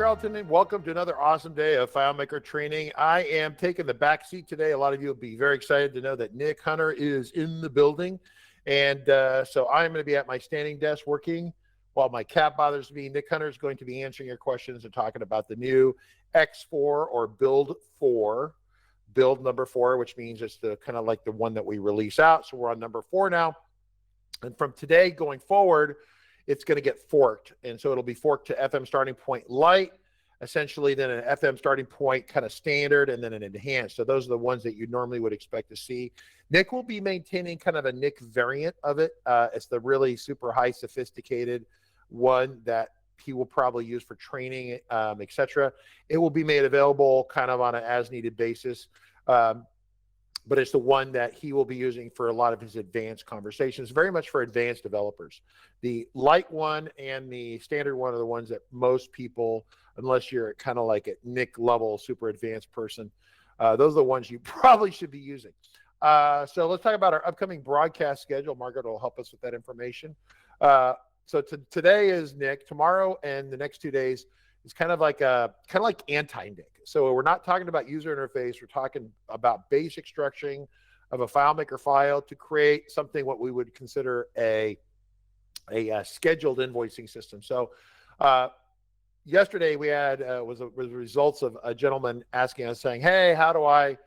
Carlton, and welcome to another awesome day of FileMaker training. I am taking the back seat today. A lot of you will be very excited to know that Nick Hunter is in the building. And so I'm going to be at my standing desk working while my cat bothers me. Nick Hunter is going to be answering your questions and talking about the new X4 or Build 4, build number 4, which means it's the kind of like the one that we release out. So we're on number 4 now. And from today going forward, it's going to get forked. And so it'll be forked to FM starting point light, essentially then an FM starting point kind of standard, and then an enhanced. So those are the ones that you normally would expect to see. Nick will be maintaining kind of a Nick variant of it. It's the really super high sophisticated one that he will probably use for training, etc. It will be made available kind of on an as needed basis. But it's the one that he will be using for a lot of his advanced conversations, very much for advanced developers. The light one and the standard one are the ones that most people, unless you're kind of like a Nick level, super advanced person, those are the ones you probably should be using. So let's talk about our upcoming broadcast schedule. Margaret will help us with that information. So today is Nick. Tomorrow and the next 2 days is kind of like anti-Nick. So we're not talking about user interface. We're talking about basic structuring of a FileMaker file to create something what we would consider a scheduled invoicing system. So yesterday we had was results of a gentleman asking us saying, hey, how do I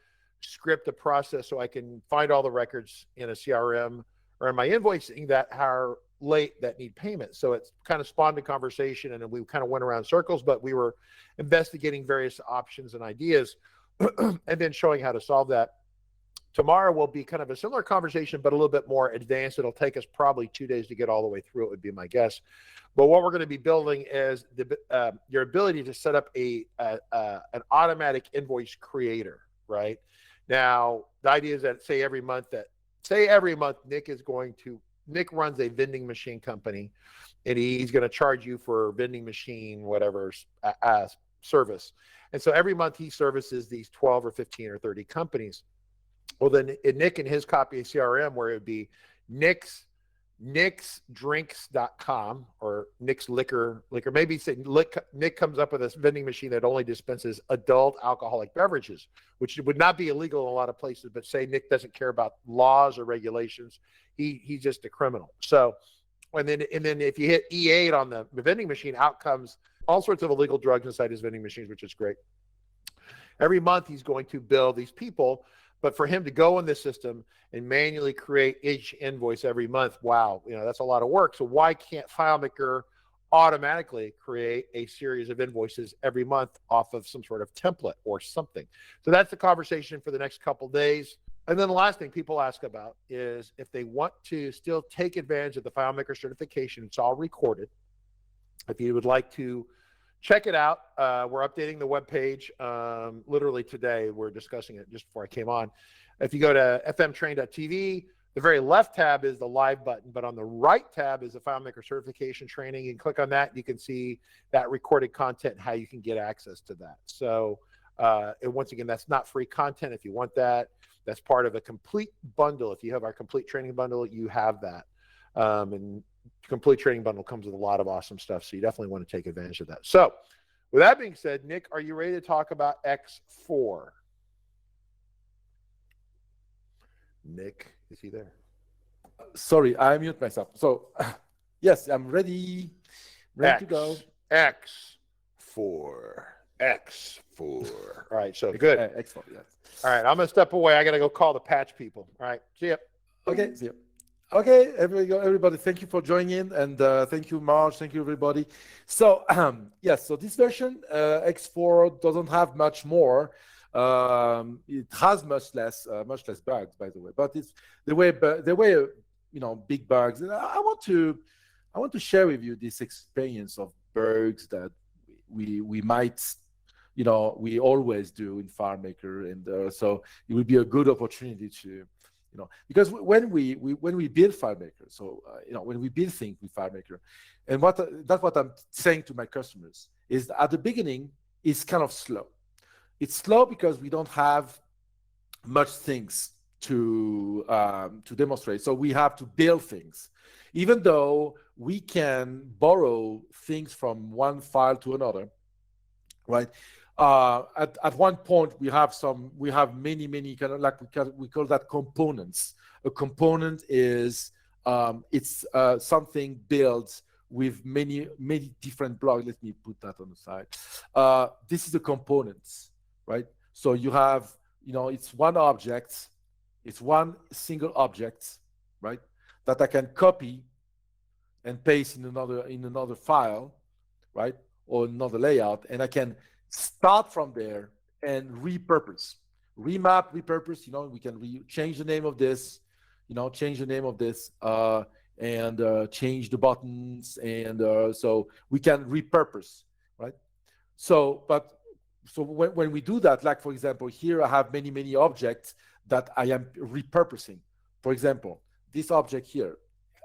script a process so I can find all the records in a CRM or in my invoicing that are late that need payment? So it's kind of spawned a conversation, and we kind of went around circles, but we were investigating various options and ideas and then showing how to solve that. Tomorrow will be kind of a similar conversation, but a little bit more advanced. It'll take us probably 2 days to get all the way through, it would be my guess. But what we're going to be building is your ability to set up an automatic invoice creator, right? Now, the idea is that say every month Nick runs a vending machine company, and he's going to charge you for vending machine, whatever service. And so every month he services these 12 or 15 or 30 companies. Well, then Nick in his copy of CRM, where it would be nicksdrinks.com or Nick's liquor, maybe say Nick comes up with this vending machine that only dispenses adult alcoholic beverages, which would not be illegal in a lot of places, but say Nick doesn't care about laws or regulations. He's just a criminal. So, and then if you hit E8 on the vending machine, out comes all sorts of illegal drugs inside his vending machines, which is great. Every month he's going to bill these people, but for him to go in this system and manually create each invoice every month, wow, that's a lot of work. So why can't FileMaker automatically create a series of invoices every month off of some sort of template or something? So that's the conversation for the next couple of days. And then the last thing people ask about is if they want to still take advantage of the FileMaker certification. It's all recorded. If you would like to check it out, we're updating the webpage literally today. We're discussing it just before I came on. If you go to fmtrain.tv, the very left tab is the live button, but on the right tab is the FileMaker certification training. You can click on that, and you can see that recorded content and how you can get access to that. So and once again, that's not free content. If you want that, that's part of a complete bundle. If you have our complete training bundle, you have that. And complete training bundle comes with a lot of awesome stuff. So you definitely want to take advantage of that. So with that being said, Nick, are you ready to talk about X4? Nick, is he there? Sorry, I mute myself. So yes, I'm ready to go. X4. All right, so good. X4, yes. All right, I'm going to step away. I got to go call the patch people. All right, see ya. Okay, see ya. Okay, everybody, thank you for joining in, and thank you, Marge. Thank you, everybody. So yes, so this version X4 doesn't have much more. It has much less bugs, by the way. But it's the way big bugs. And I want to share with you this experience of bugs that we might. We always do in FileMaker, and so it will be a good opportunity to. Because when we build FileMaker, so when we build things with FileMaker, and that's what I'm saying to my customers is at the beginning it's kind of slow. It's slow because we don't have much things to demonstrate, so we have to build things. Even though we can borrow things from one file to another, right? At one point we have many kind of, like, we call that components. A component is it's something built with many different blocks. Let me put that on the side. This is the components, right? So you have, it's one object, it's one single object, right, that I can copy and paste in another file, right, or another layout, and I can start from there and repurpose, remap, repurpose. We can change the name of this, change the name of this, and change the buttons, and so we can repurpose, right? So when we do that, like for example, here I have many objects that I am repurposing. For example, this object here,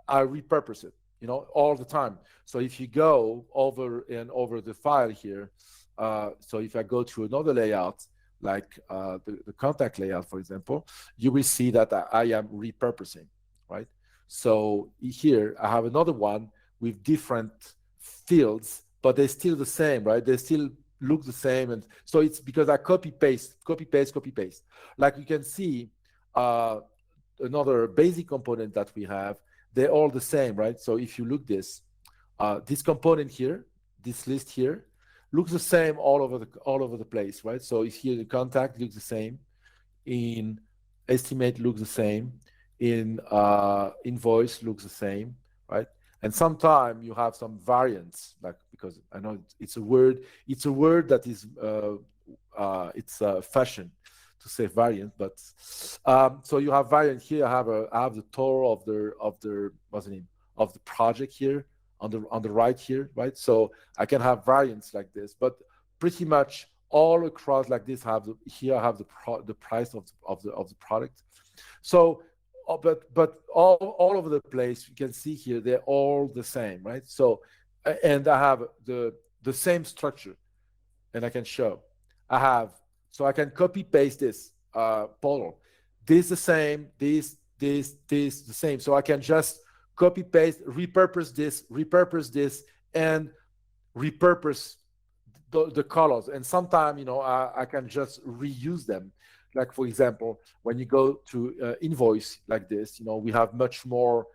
I repurpose it, all the time. So if you go over the file here, so if I go to another layout, like the contact layout, for example, you will see that I am repurposing, right? So here I have another one with different fields, but they're still the same, right? They still look the same. And so it's because I copy paste. Like you can see, another basic component that we have, they're all the same, right? So if you look this component here, this list here, looks the same all over the place, right? So if here the contact looks the same, in estimate looks the same, in invoice looks the same, right? And sometimes you have some variants, like, because I know it's a word that is it's fashion to say variant, but so you have variant here. I have the total of the what's the name of the project here on the right here, right? So I can have variants like this, but pretty much all across like this here I have the price of the product. So but all over the place, you can see here they're all the same, right? So and I have the same structure, and I can show so I can copy paste this portal. This the same, this the same. So I can just copy paste, repurpose this, and repurpose the colors. And sometimes I can just reuse them. Like for example, when you go to invoice like this, we have much more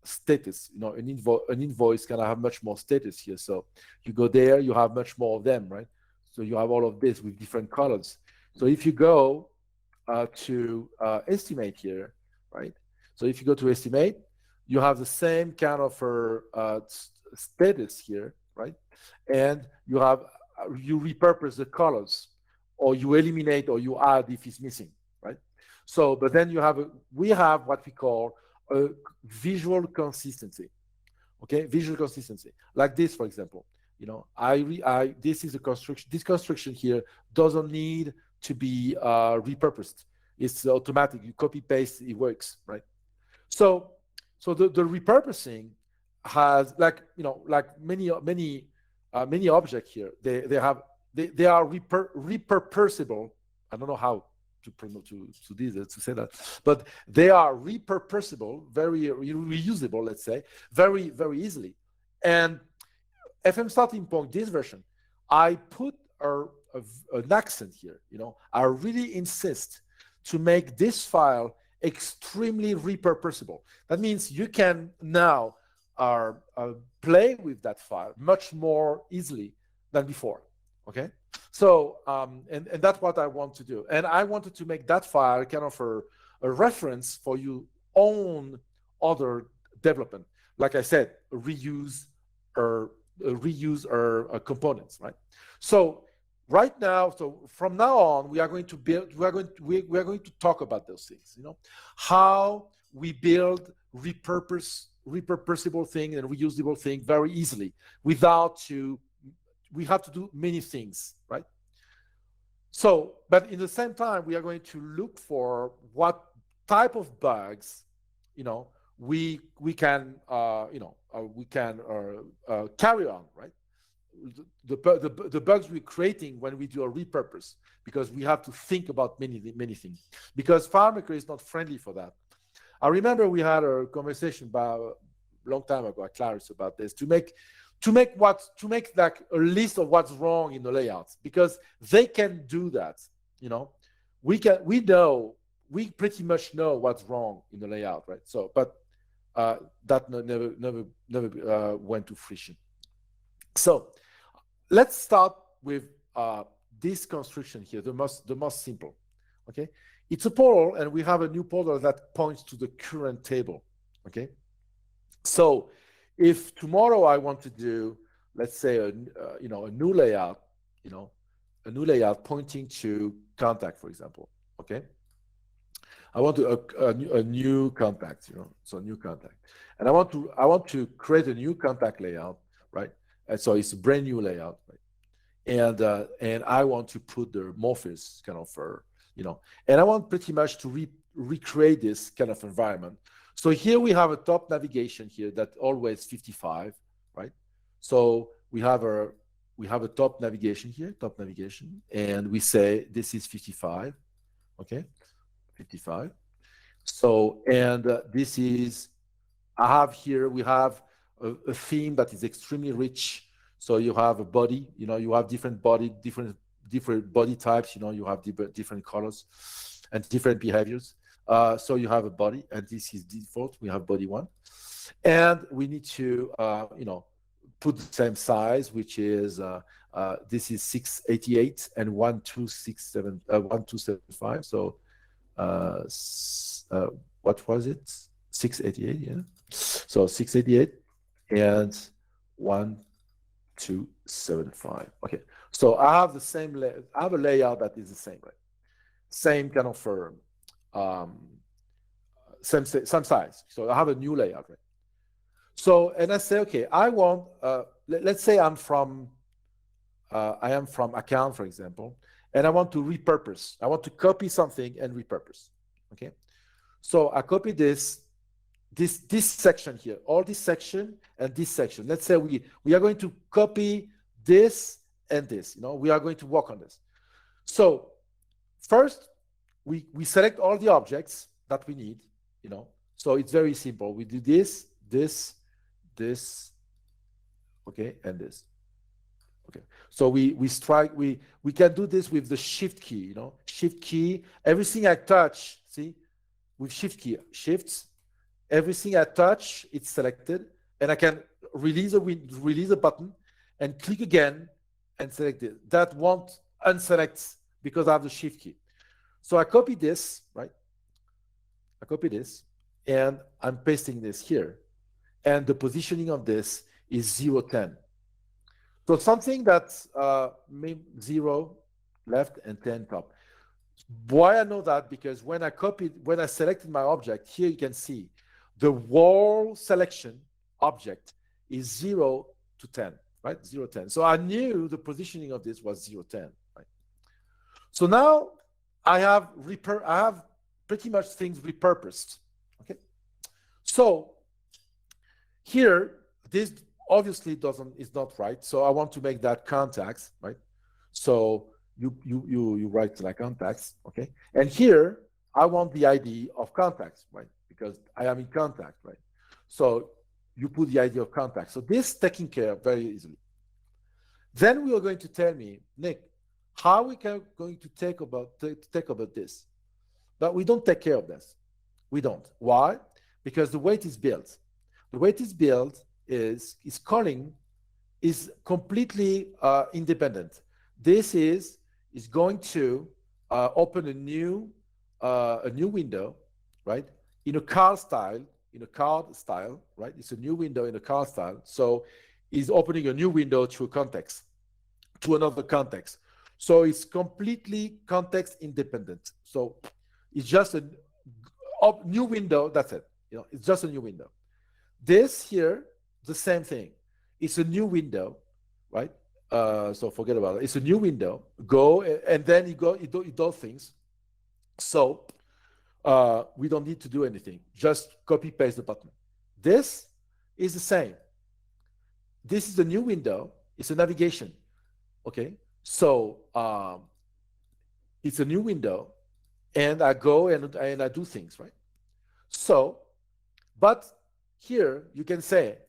status. An invoice can have much more status here. So you go there, you have much more of them, right? So you have all of this with different colors. So if you go to estimate here, right? So if you go to estimate, you have the same kind of status here, right? And you repurpose the colors, or you eliminate or you add if it's missing, right? So, but then we have what we call a visual consistency. Okay, visual consistency, like this, for example. This is a construction. This construction here doesn't need to be repurposed. It's automatic. You copy paste, it works, right? So the repurposing has, like many objects here. They are repurposable. I don't know how to say that, but they are repurposable, very reusable, let's say, very very easily. And FM starting point, this version, I put an accent here. I really insist to make this file extremely repurposable. That means you can now play with that file much more easily than before. Okay, so and that's what I want to do. And I wanted to make that file kind of a reference for your own other development. Like I said, reuse our components, right? So right now, so from now on, we are going to talk about those things. How we build repurposable thing and reusable thing very easily we have to do many things, right? So, but in the same time, we are going to look for what type of bugs, we can carry on, right? The bugs we're creating when we do a repurpose, because we have to think about many things, because FileMaker is not friendly for that. I remember we had a conversation about a long time ago at Claris about this, to make to make like a list of what's wrong in the layouts, because they can do that. We pretty much know what's wrong in the layout, right? So, but that never went to fruition. So let's start with this construction here, the most simple. Okay, it's a portal, and we have a new portal that points to the current table. Okay, so if tomorrow I want to do, let's say, a new layout, a new layout pointing to contact, for example. Okay, I want a new contact, so a new contact, and I want to create a new contact layout, right? And so it's a brand new layout, right? And I want to put the morphs kind of and I want pretty much to recreate this kind of environment. So here we have a top navigation here that always 55, right? So we have a top navigation here, and we say this is 55, okay, 55. So, and this is, we have a theme that is extremely rich. So you have a body, you have different body types, you have different colors and different behaviors. So you have a body, and this is default. We have body 1, and we need to, put the same size, which is this is 688 and 1275. So what was it? 688, yeah. So 688 and 1275. Okay. So I have the same I have a layout that is the same, right? Same kind of same size. So I have a new layout, right? So, and I say, okay, I want, let's say I am from account, for example, and I want to repurpose. I want to copy something and repurpose. Okay. So I copy this section here, all this section and this section. Let's say we are going to copy this and this. We are going to work on this. So first, we select all the objects that we need. So it's very simple. We do this, okay, and this. Okay. So we can do this with the shift key. Shift key. Everything I touch, see, with shift key, shifts. Everything I touch, it's selected, and I can release a button and click again and select it. That won't unselect because I have the shift key. So I copy this, right? I copy this, and I'm pasting this here. And the positioning of this is 0, 10. So something that's 0 left and 10 top. Why I know that? Because when I selected my object, here you can see the wall selection object is 0 to 10, right? 0, 10. So I knew the positioning of this was 0, 10, right? So now I have pretty much things repurposed, okay? So here, this obviously is not right. So I want to make that contacts, right? So you write like contacts, okay? And here I want the ID of contacts, right? Because I am in contact, right? So you put the ID of contact. So this taken care of very easily. Then we are going to tell me, Nick, how we can going to take about this? But we don't take care of this. We don't. Why? Because the way it is built. The way it is built is calling is completely independent. This is going to open a new window, right? In a card style, right? It's a new window in a card style. So it's opening a new window to a context, to another context. So it's completely context independent. So it's just a new window. That's it. It's just a new window. This here, the same thing. It's a new window, right? So forget about it. It's a new window. Go, and then it does things. So we don't need to do anything. Just copy paste the button. This is the same. This is the new window. It's a navigation. Okay. So it's a new window, and I go and I do things, right? So, but here you can say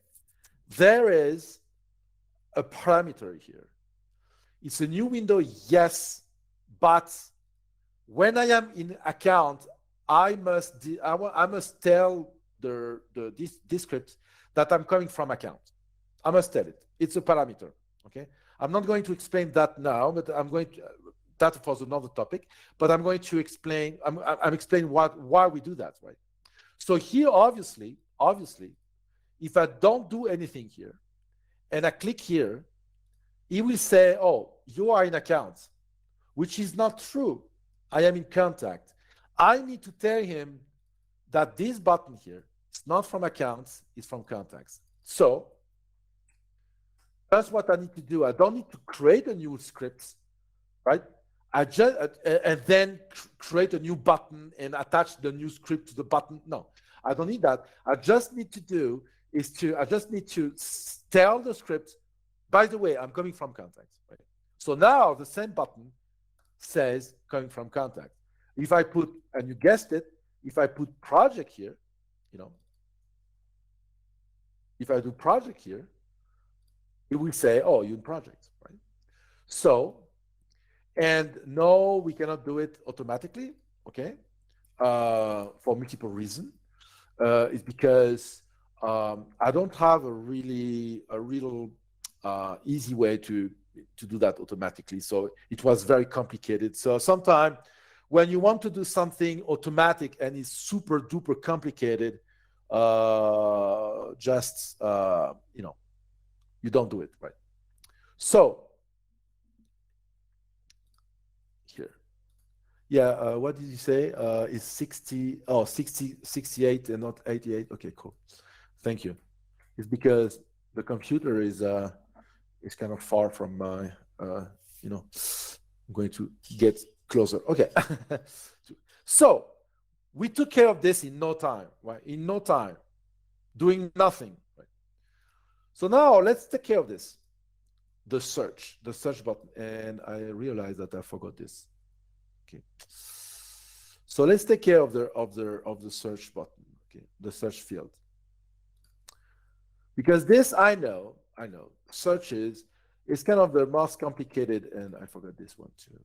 there is a parameter here. It's a new window, yes, but when I am in account, I must tell this script that I'm coming from account. I must tell it. It's a parameter. Okay. I'm not going to explain that now, but I'm going to that was another topic. But I'm going to explain. I'm explaining why we do that, right? So here, obviously, if I don't do anything here, and I click here, it will say, "Oh, you are in account," which is not true. I am in contact. I need to tell him that this button here is not from accounts, it's from contacts. So that's what I need to do. I don't need to create a new script, right? I just and then create a new button and attach the new script to the button. No, I don't need that. I just need to tell the script, by the way, I'm coming from contacts. Right? So now the same button says coming from contact. If I put, and you guessed it, if I put project here, if I do project here, it will say, oh, you're in project, right? So, and no, we cannot do it automatically, okay? For multiple reasons. It's because I don't have a real easy way to do that automatically. So it was very complicated. So sometimes when you want to do something automatic and it's super duper complicated, you don't do it, right? So here, yeah, what did you say? Is 68 and not 88? Okay, cool. Thank you. It's because the computer is kind of far from my, I'm going to get closer. Okay. So we took care of this in no time, right? In no time, doing nothing, right? So now let's take care of this. The search button. And I realized that I forgot this. Okay. So let's take care of the search button, okay, the search field. Because this I know, search is kind of the most complicated, and I forgot this one too.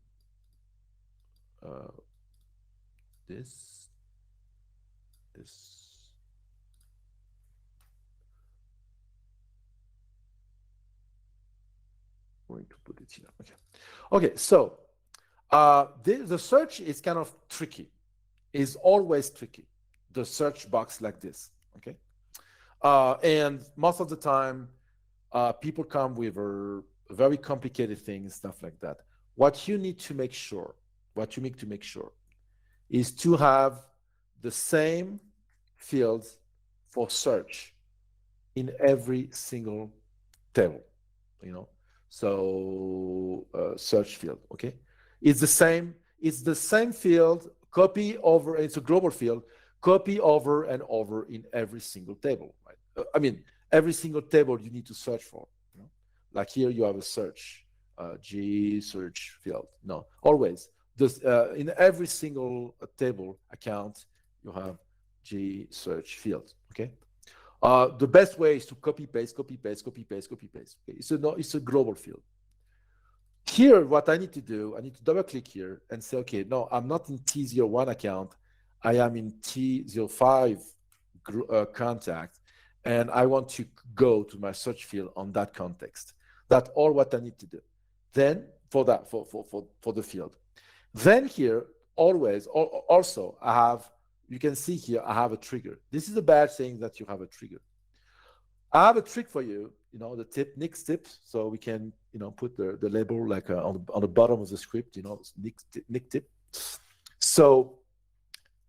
This. I'm going to put it here. Okay. So the search is kind of tricky. Is always tricky. The search box like this. Okay. And most of the time, people come with very complicated things, stuff like that. What you need to make sure, is to have the same fields for search in every single table, So search field, okay? It's the same field, copy over, it's a global field, copy over and over in every single table, right? Every single table you need to search for. Like here you have a search, G search field. No, always. This, in every single table account, you have G search field, okay? The best way is to copy, paste. Okay? It's a global field. Here, what I need to do, I need to double click here and say, okay, no, I'm not in T01 account. I am in T05 contact, and I want to go to my search field on that context. That's all what I need to do. Then for the field. Then here, always, also, you can see here, I have a trigger. This is a bad thing that you have a trigger. I have a trick for you, the tip, Nick's tip, so we can, put the label like on the bottom of the script, Nick tip. So,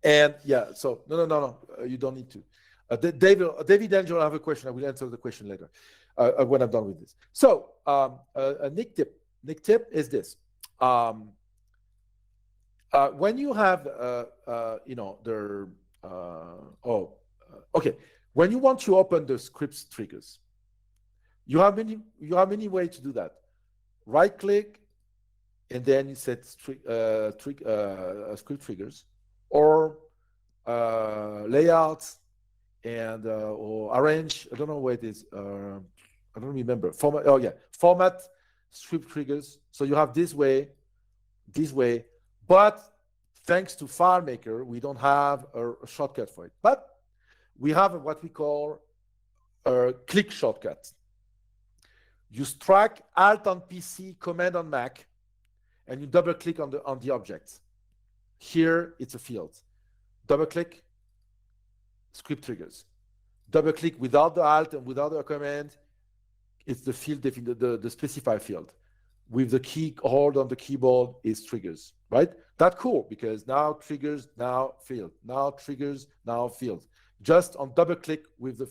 and yeah, so no, you don't need to. David Angel, I have a question. I will answer the question later when I'm done with this. So, a Nick tip is this. When you have, okay. When you want to open the script's triggers, you have many ways to do that. Right click, and then you set script triggers, or layouts, and or arrange. I don't know what it is. I don't remember. Format, oh yeah, format script triggers. So you have this way, but thanks to FileMaker, we don't have a shortcut for it. But we have what we call a click shortcut. You strike Alt on PC, Command on Mac, and you double click on the object. Here it's a field. Double click, script triggers. Double click without the Alt and without the command, it's the field, the specified field. With the key hold on the keyboard is triggers, right? That's cool because now triggers, now field, now triggers, now field. Just on double click with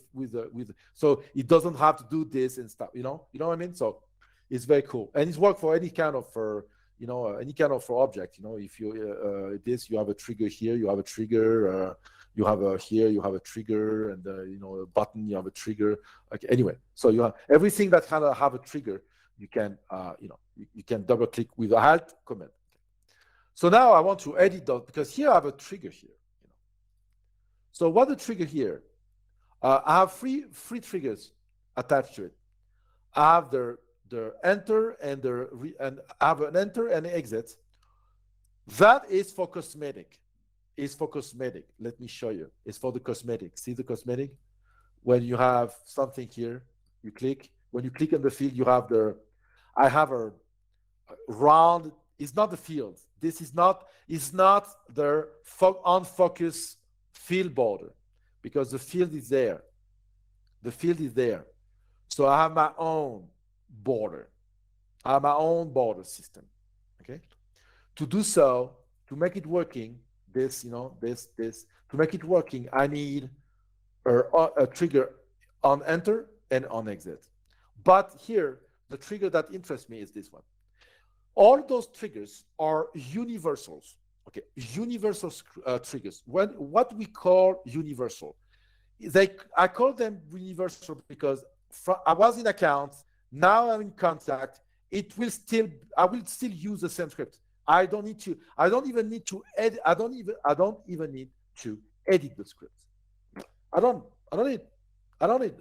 so it doesn't have to do this and stuff, you know what I mean? So it's very cool. And it's work for any kind of any kind of object. If you this, you have a trigger here, you have a trigger, you have a here, you have a trigger, and a button, you have a trigger. Okay, anyway, so you have everything that kind of have a trigger. You can you can double click with Alt command. So now I want to edit those because here I have a trigger here. So what the trigger here? I have three triggers attached to it. I have the enter and and I have an enter and an exit. That is for cosmetic. It's for cosmetic. Let me show you. It's for the cosmetic. See the cosmetic? When you have something here, you click. When you click on the field, you have I have a round. It's not the field. This is not. It's not the on focus field border because the field is there. The field is there. So I have my own border. I have my own border system. Okay. To do so, to make it working, this, to make it working, I need a trigger on enter and on exit. But here, the trigger that interests me is this one. All those triggers are universals. Okay, universal triggers. What we call universal, I call them universal because I was in accounts. Now I'm in contact. I will still use the same script. I don't even need to edit. I don't even need to edit the script. I don't need.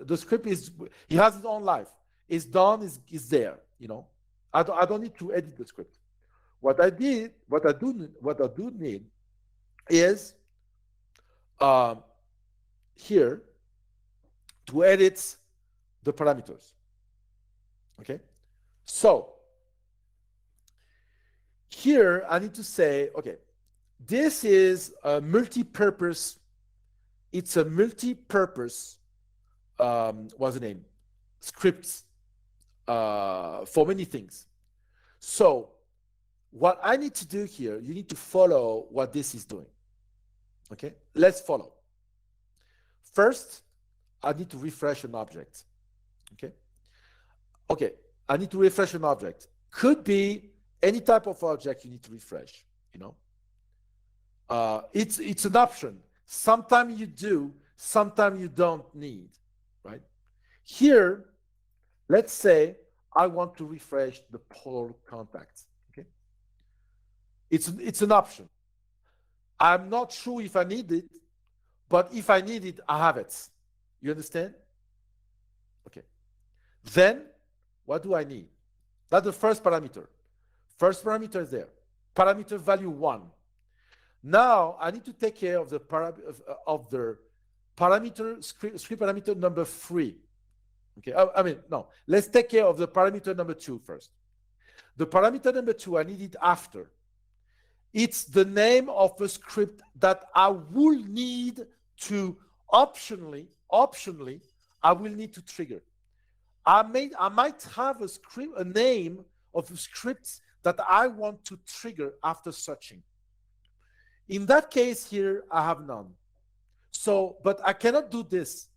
The script he has his own life. It's done. Is there. I don't need to edit the script. What I do need is here to edit the parameters. Okay, so here I need to say, okay, this is a multi-purpose. It's a multi-purpose. What's the name? Scripts for many things. So what I need to do here, you need to follow what this is doing. Okay, let's follow. First, I need to refresh an object. Okay, I need to refresh an object. Could be any type of object you need to refresh. It's an option. Sometimes you do, sometimes you don't need, right? Here, let's say I want to refresh the polar contacts. Okay, it's an option. I'm not sure if I need it, but if I need it, I have it. You understand? Okay. Then, what do I need? That's the first parameter. First parameter is there. Parameter value 1. Now, I need to take care of the parameter script parameter number 3. Okay, no. Let's take care of the parameter number 2 first. The parameter number 2, I need it after. It's the name of a script that I will need to optionally, I will need to trigger. I might have a name of scripts that I want to trigger after searching. In that case here, I have none. So, but I cannot do this.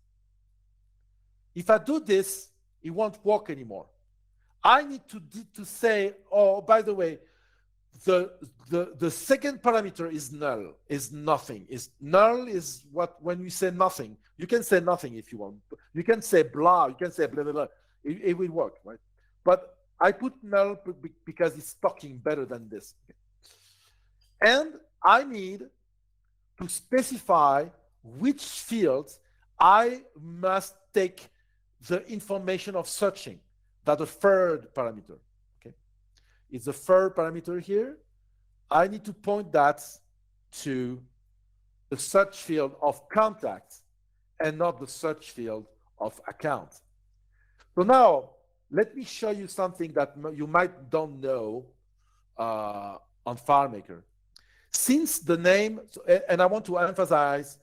If I do this, it won't work anymore. I need to say, oh, by the way, the second parameter is null, is nothing. Null is when you say nothing, you can say nothing if you want. You can say blah, you can say blah, blah, blah. It will work, right? But I put null because it's talking better than this. And I need to specify which fields I must take the information of searching. That's a third parameter. Okay, it's the third parameter here. I need to point that to the search field of contacts and not the search field of account. So now let me show you something that you might don't know on FileMaker. Since the name, and I want to emphasize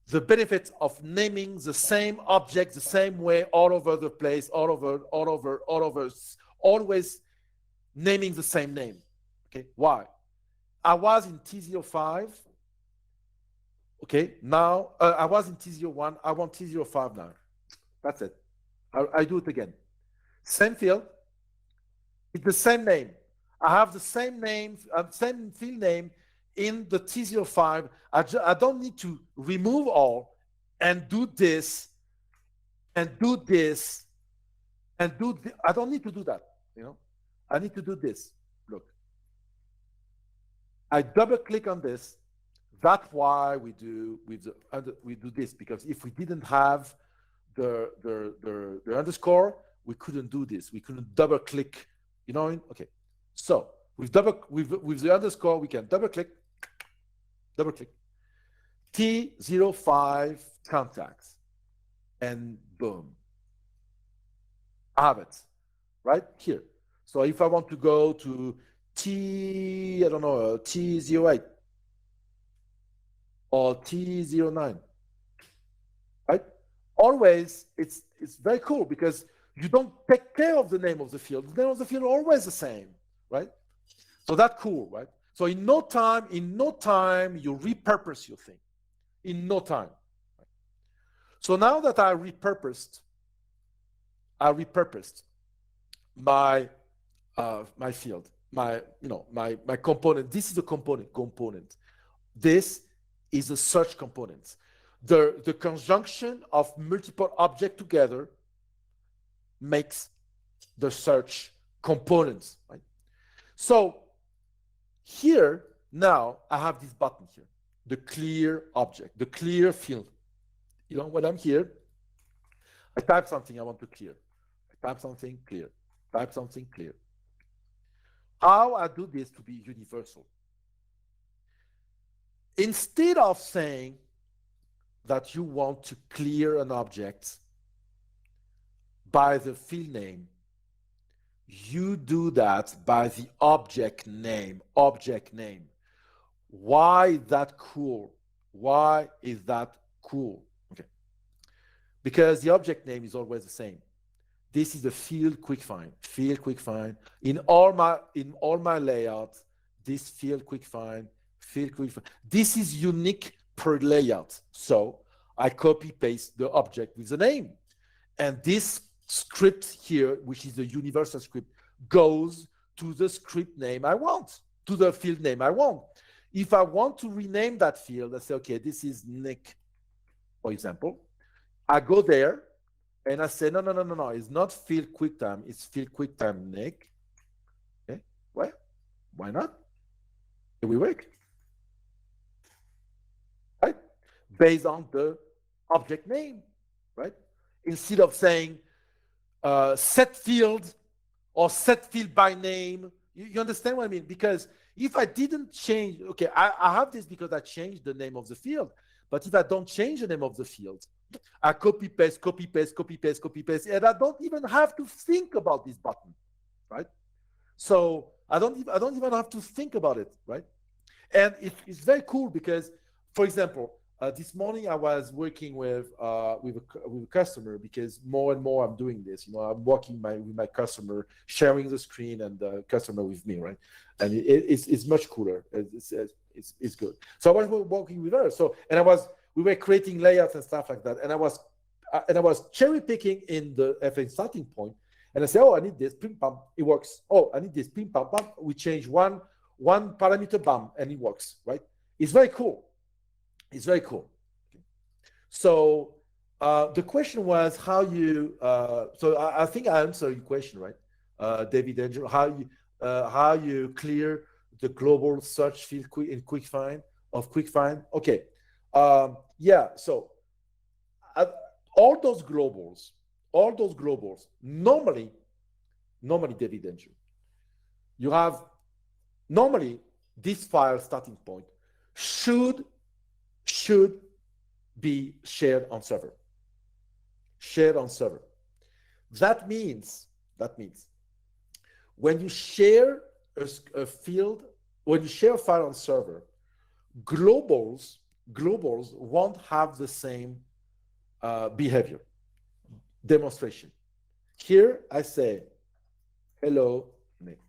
the benefits of naming the same object the same way all over the place, all over, always naming the same name. Okay, why? I was in T05. Okay, now I was in T01. I want T05 now. That's it. I do it again. Same field. It's the same name. I have the same name, same field name in the T05. I don't need to remove all and do this and do this and do this. I don't need to do that. You know, I need to do this. Look, I double click on this. That's why we do this, because if we didn't have the underscore, we couldn't do this. We couldn't double click. You know? Okay. So with the underscore, we can double click. T05 contacts, and boom, I have it right here. So if I want to go to T08 or T09, right? Always, it's very cool because you don't take care of the name of the field. The name of the field is always the same, right? So that's cool, right? So in no time, you repurpose your thing. In no time. So now that I repurposed my my field, my component. This is a component. This is a search component. The conjunction of multiple objects together makes the search components, right? So here, now, I have this button here, the clear object, the clear field. You know, when I'm here, I type something I want to clear. I type something, clear. Type something, clear. How I do this to be universal? Instead of saying that you want to clear an object by the field name, you do that by the object name. Why is that cool? Why is that cool? Okay. Because the object name is always the same. This is the field quick find. In all my layouts, this field quick find. This is unique per layout. So I copy paste the object with the name. And this script here, which is the universal script, goes to the script name I want, to the field name I want. If I want to rename that field, I say, okay, this is Nick, for example. I go there and I say, no, it's not field QuickTime, it's field QuickTime Nick. Okay, well, why not? Here we work. Right? Based on the object name, right? Instead of saying set field or set field by name. You understand what I mean? Because if I didn't change, okay, I have this because I changed the name of the field. But if I don't change the name of the field, I copy paste, and I don't even have to think about this button, right? So I don't even have to think about it, right? And it's very cool because, for example, this morning I was working with a customer, because more and more I'm doing this. You know, I'm working with my customer, sharing the screen and the customer with me, right? And it's much cooler. It's good. So I was working with her. So we were creating layouts and stuff like that. And I was cherry picking in the FN starting point. And I say, oh, I need this, pim pam, it works. Oh, I need this, pim pam pam. We change one parameter, bam, and it works, right? It's very cool. It's very cool. Okay. So the question was how you. So I think I answered your question, right, David Angel? How you clear the global search field in QuickFind. Okay. Yeah. So all those globals all those globals, normally, David Andrew, you have, normally, this file starting point should be shared on server. Shared on server. That means when you share a field, when you share a file on server, globals won't have the same behavior. Demonstration. Here I say, hello, Nick.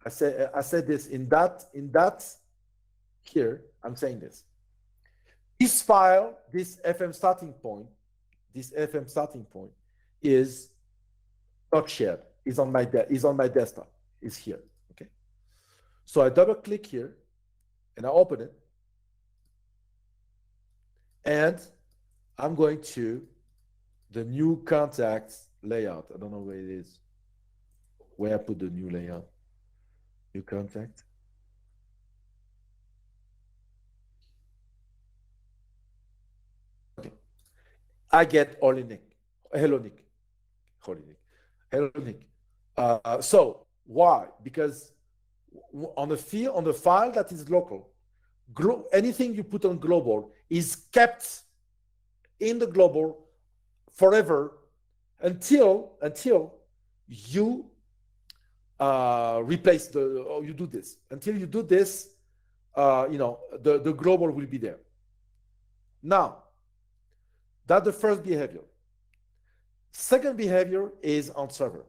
I said this in that here, I'm saying this. This file, this FM starting point is not shared. Is on my desktop. Is here. Okay. So I double click here and I open it. And I'm going to the new contacts layout. I don't know where it is. Where I put the new layout. New contact. Okay. I get only Nick. Hello, Nick. Hello, Nick. So why? Because on the file that is local, anything you put on global is kept in the global forever until you replace you do this. Until you do this, the global will be there. Now, that's the first behavior. Second behavior is on server.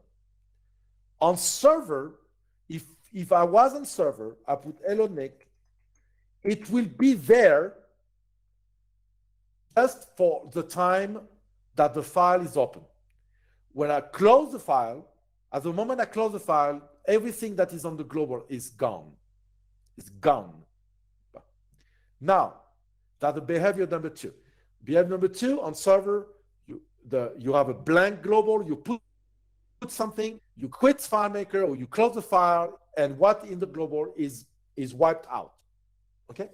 On server, if I was on server, I put hello Nick, it will be there just for the time that the file is open. When I close the file, at the moment I close the file, everything that is on the global is gone. It's gone. Now, that's the behavior number two. Behavior number two on server, you have a blank global, you put something, you quit FileMaker or you close the file, and what in the global is wiped out. Okay?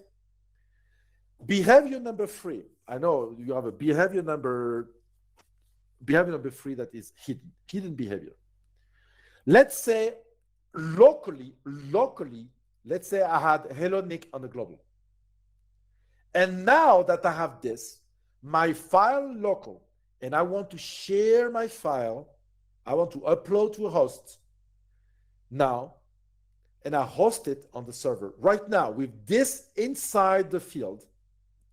Behavior number three. I know you have a behavior number three that is hidden behavior. Let's say locally, let's say I had hello Nick on the global. And now that I have this, my file local, and I want to share my file, I want to upload to a host now, and I host it on the server right now with this inside the field,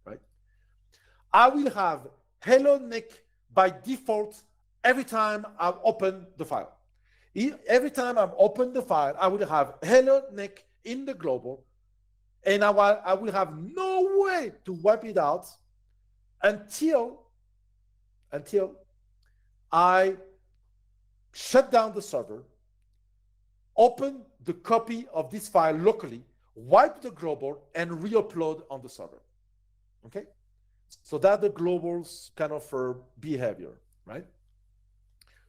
right? I will have hello Nick by default every time I open the file. Every time I open the file, I will have hello Nick in the global, and I will have no way to wipe it out until I shut down the server, open the copy of this file locally, wipe the global, and re-upload on the server. Okay? So that's the global's kind of behavior, right?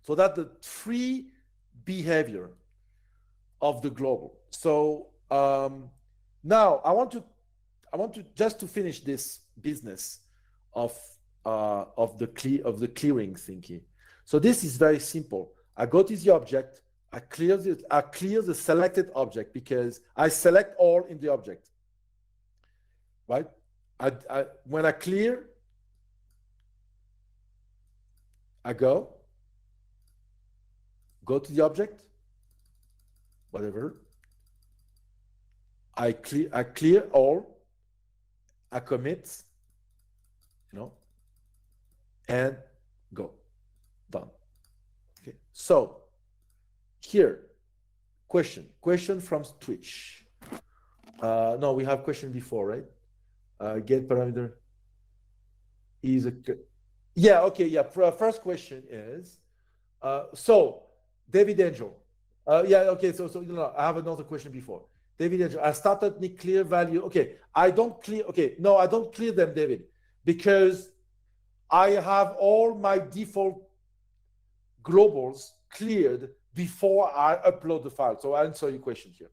So that's the three behavior of the global. So now I want to just to finish this business of the clearing thinking. So this is very simple. I go to the object, I clear the selected object because I select all in the object, right? When I clear, I go to the object, whatever. I clear all, I commit, and go, done. Okay, so here, question from Twitch. No, we have question before, right? Get parameter is yeah, okay, yeah. First question is, so David Angel, yeah, okay, so I have another question before. David Angel, I started Nick clear value. Okay, I don't clear them, David, because I have all my default globals cleared before I upload the file. So I answer your question here.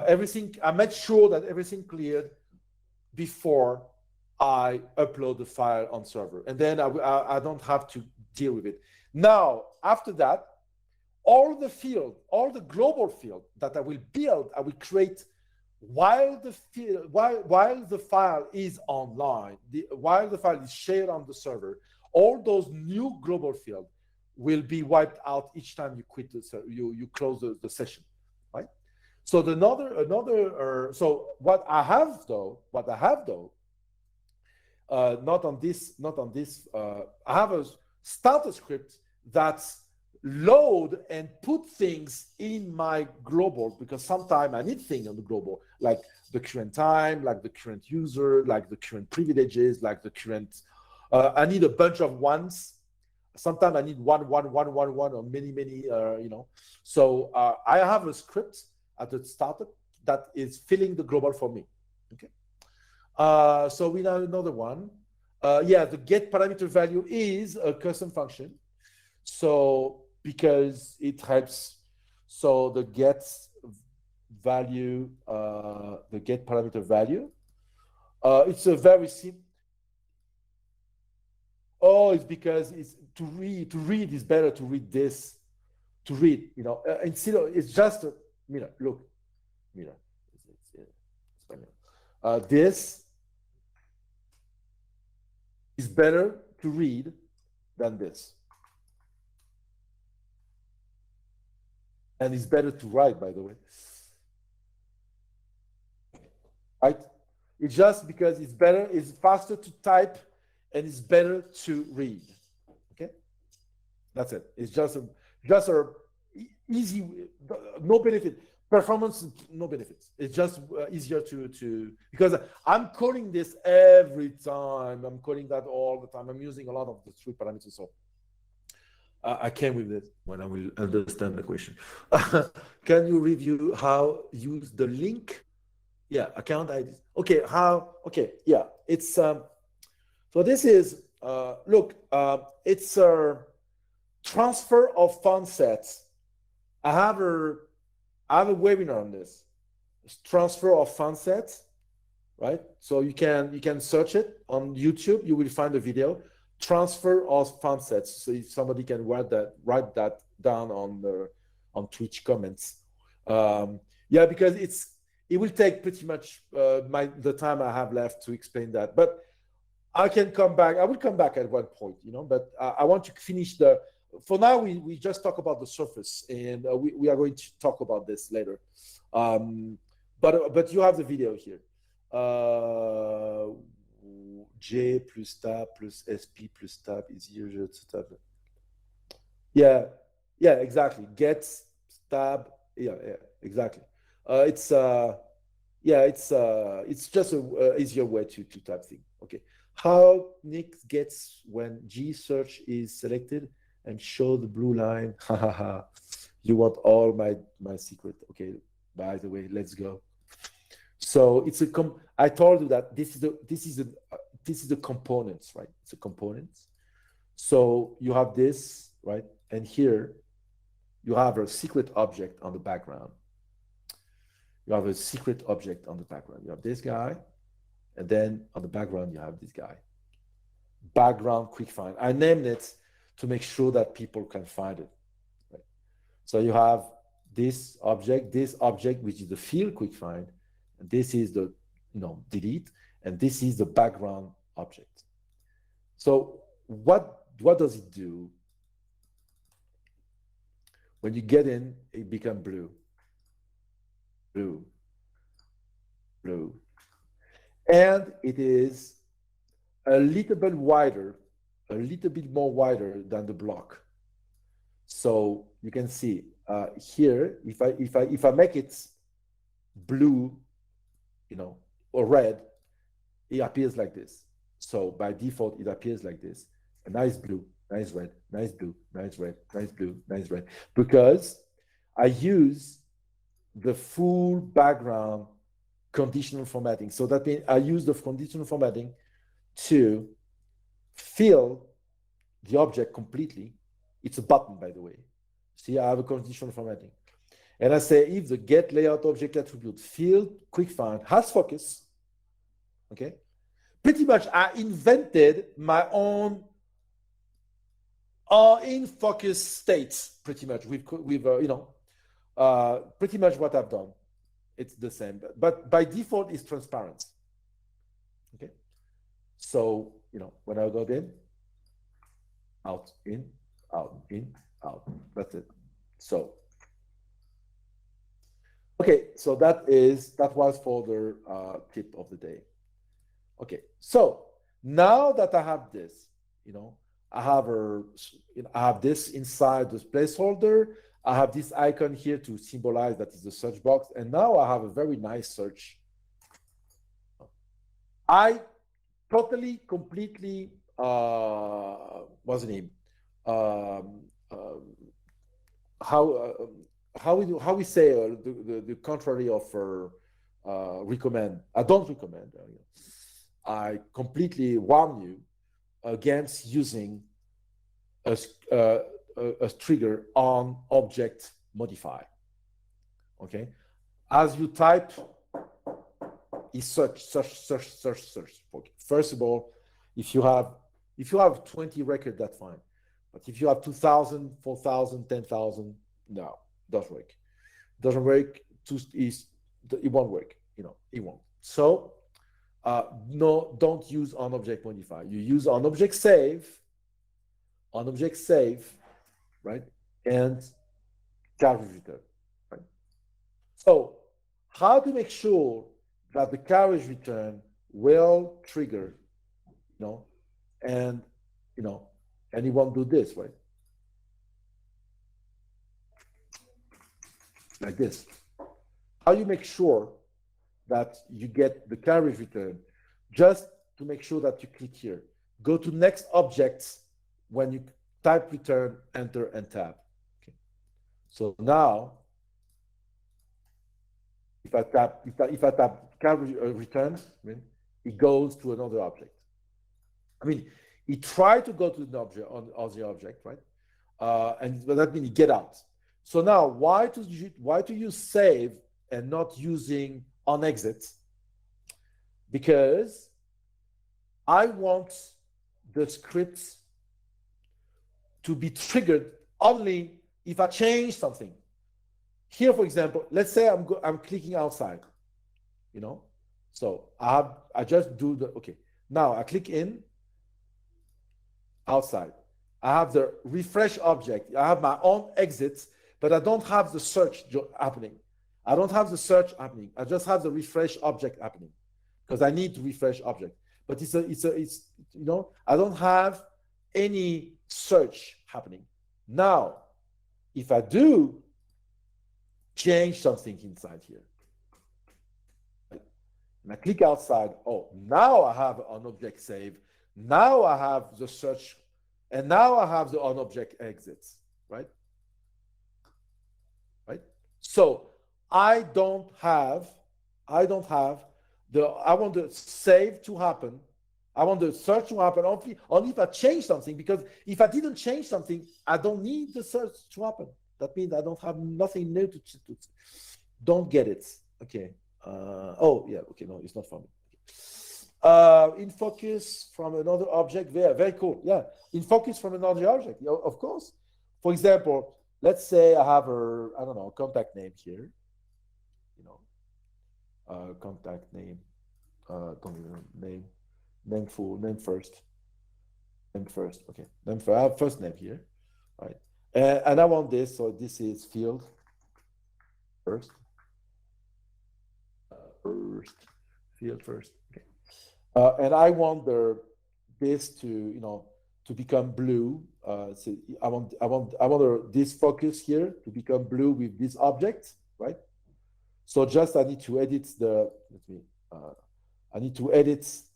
Everything, I made sure that everything cleared before I upload the file on server, and then I don't have to deal with it. Now, after that, all the global field that I will build, I will create while the file is online, while the file is shared on the server. All those new global fields will be wiped out each time you quit you close the session, right? So so what I have though, not on this, I have a starter script that's load and put things in my global, because sometimes I need things on the global, like the current time, like the current user, like the current privileges, like the current, I need a bunch of ones. Sometimes I need one, or many, So I have a script at the startup that is filling the global for me, okay? So we have another one. The get parameter value is a custom function. So because it helps, so the get value, the get parameter value, it's a very simple. Oh, it's because it's to read is better to read this, instead of, it's just a, look, this is better to read than this. And it's better to write, by the way. Right? It's just because it's better, it's faster to type, and it's better to read. Okay? That's it. It's just a easy, no benefit. Performance, no benefits. It's just easier to, because I'm calling this every time. I'm calling that all the time. I'm using a lot of the three parameters. So I came with this when I will understand the question. Can you review how use the link? Yeah, account IDs. Okay, yeah. It's so this is it's a transfer of font sets. I have a webinar on this. It's transfer of font sets, right? So you can search it on YouTube. You will find a video. Transfer of font sets. So if somebody can write that down on Twitch comments. Yeah, because it will take pretty much the time I have left to explain that. But I can come back. I will come back at one point, But I want to finish for now, we just talk about the surface, and we are going to talk about this later. But you have the video here. J plus tab plus SP plus tab is usual to tab. Yeah, exactly. Get tab. Yeah, exactly. It's just a easier way to type thing. Okay. How Nick gets when G search is selected and show the blue line. You want all my secret. Okay. By the way, let's go. So it's I told you that this is the components, right? It's a components. So you have this, right? And here you have a secret object on the background. You have a secret object on the background. You have this guy, and then on the background you have this guy. Background quick find. I named it to make sure that people can find it. Right? So you have this object, which is the field quick find, and this is the delete, and this is the background object. So what does it do? When you get in, it becomes blue. And it is a little bit wider, a little bit more wider than the block. So you can see here, if I make it blue, or red, it appears like this. So by default, it appears like this: a nice blue, nice red, nice blue, nice red, nice blue, nice red, because I use the full background conditional formatting. So that means I use the conditional formatting to fill the object completely. It's a button, by the way. See, I have a conditional formatting. And I say, if the get layout object attribute field quick find has focus, okay, pretty much I invented my own are in focus states, pretty much. We've pretty much what I've done. It's the same, but by default, it's transparent. Okay. So, when I go in, out, in, out, in, out. That's it. So, okay. So that was for the tip of the day. Okay. So now that I have this, I have this inside this placeholder. I have this icon here to symbolize that is the search box. And now I have a very nice search. I totally, completely, what's the name? How we say the contrary of recommend. I don't recommend. I completely warn you against using a trigger on object modify. Okay, as you type, is search. Okay. First of all, if you have 20 records, that's fine. But if you have 2,000, 4,000, 10,000, no, doesn't work. Doesn't work. It won't work. It won't. So no, don't use on object modify. You use on object save, right? And carriage return, right? So how to make sure that the carriage return will trigger, and and it won't do this, right? Like this. How you make sure that you get the carriage return? Just to make sure that you click here. Go to next objects. When you type return, enter and tab. Okay. So now, if I tap carriage return, it goes to another object. It tried to go to the object on the object, right? And that means get out. So now, why to use save and not using on exit? Because I want the script to be triggered only if I change something. Here, for example, let's say I'm clicking outside, So I just do okay. Now I click in, outside. I have the refresh object. I have my own exits, but I don't have the search happening. I don't have the search happening. I just have the refresh object happening because I need to refresh object. But it's I don't have any search happening. Now, if I do change something inside here, and I click outside, now I have an object save. Now I have the search, and now I have the on object exits, right? Right? So I want the save to happen. I want the search to happen only if I change something, because if I didn't change something, I don't need the search to happen. That means I don't have nothing new to don't get it. Okay. Okay, no, it's not for me. In focus from another object, very cool. Yeah, in focus from another object, of course. For example, let's say I have contact name here. Contact name. Name first. Okay. I have first name here, right? And I want this. So this is field first. Field first. Okay. And I want this to become blue. So I want this focus here to become blue with this object, right? So just I need to edit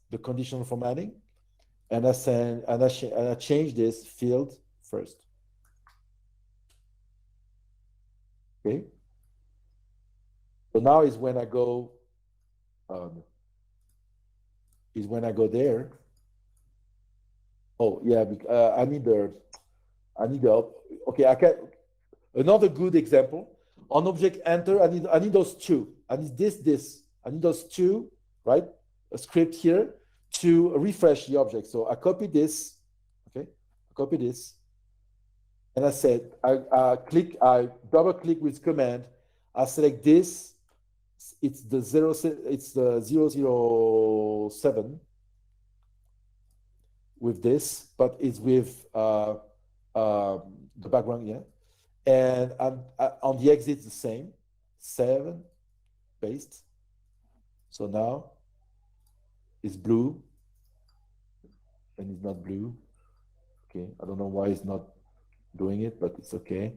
the conditional formatting, and I change this field first. Okay. So now is when I go. There. Oh yeah, I need the. Okay, I can. Another good example on object enter. I need those two. I need this. I need those two, right? A script here to refresh the object. So I copy this. Okay, I copy this. and I said, I double click with command, I select this, it's the 007 with this, but it's with the background, yeah. And on the exit, the same, 7, paste. So now it's blue, and it's not blue. Okay, I don't know why it's not doing it, but it's okay.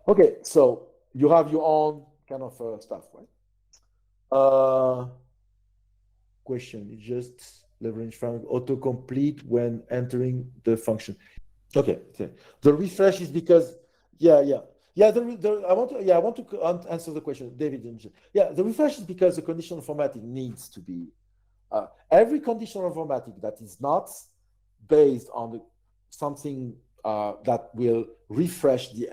Okay, so you have your own kind of stuff, right? Question is just leverage from autocomplete when entering the function. Okay, the refresh is because, yeah. I want to answer the question, David. Yeah, the refresh is because the conditional formatting needs to be every conditional formatting that is not based on something that will refresh the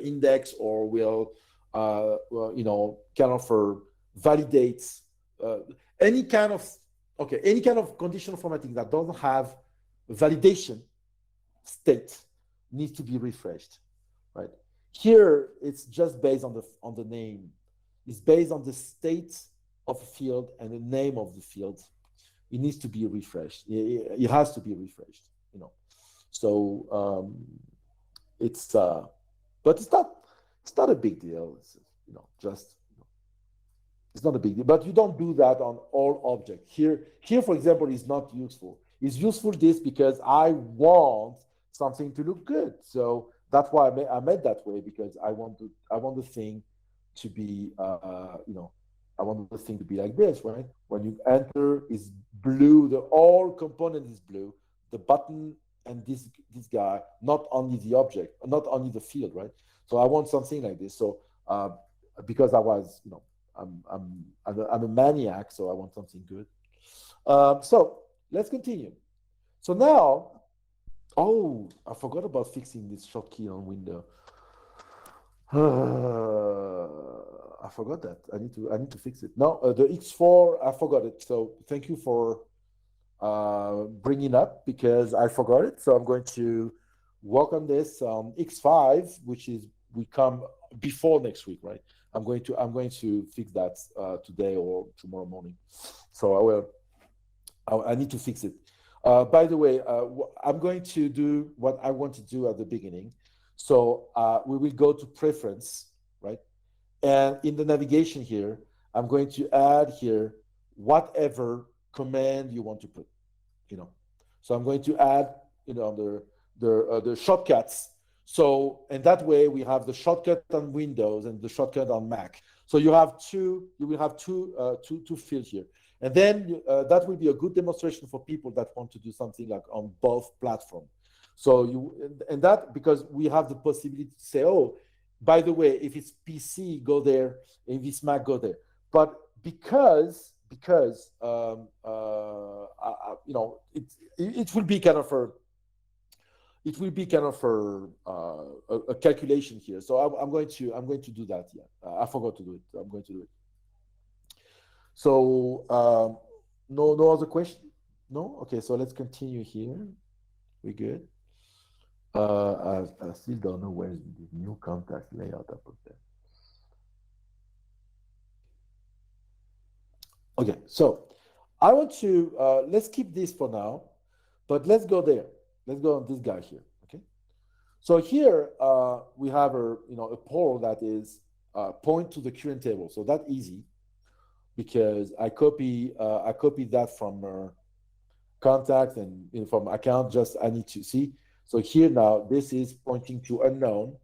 index or will kind of validate any kind of conditional formatting that doesn't have validation state needs to be refreshed, right? Here it's just based on the name. It's based on the state of a field and the name of the field. It needs to be refreshed. It has to be refreshed, So but it's not a big deal. It's, it's not a big deal. But you don't do that on all objects. Here, for example, is not useful. It's useful this because I want something to look good. So that's why I made that way, because I want the thing to be I want the thing to be like this, right? When you enter, is blue. The whole component is blue. The button and this guy, not only the object, not only the field, right? So I want something like this. So because I was, I'm a maniac, so I want something good. So let's continue. So now, I forgot about fixing this shortkey on window. I forgot that. I need to fix it. No, the X4, I forgot it. So thank you for bringing up, because I forgot it. So I'm going to work on this X5, which is we come before next week, right? I'm going to fix that today or tomorrow morning. So I need to fix it. By the way, I'm going to do what I want to do at the beginning. So we will go to preference, right? And in the navigation here, I'm going to add here whatever command you want to put, So I'm going to add, the shortcuts. So, and that way we have the shortcut on Windows and the shortcut on Mac. So you will have two fields here. And then that will be a good demonstration for people that want to do something like on both platforms. So that because we have the possibility to say, oh, by the way, if it's PC, go there. If it's Mac, go there. But because it will be kind of a calculation here. So I'm going to do that. Yeah, I forgot to do it. I'm going to do it. So no other question? No? Okay, so let's continue here. We good? I still don't know where is the new contact layout I put there. Okay, so I want to let's keep this for now, but let's go there. Let's go on this guy here. Okay, so here we have a poll that is point to the current table. So that's easy because I copy that from contact and from account. Just I need to see. So here now this is pointing to unknown.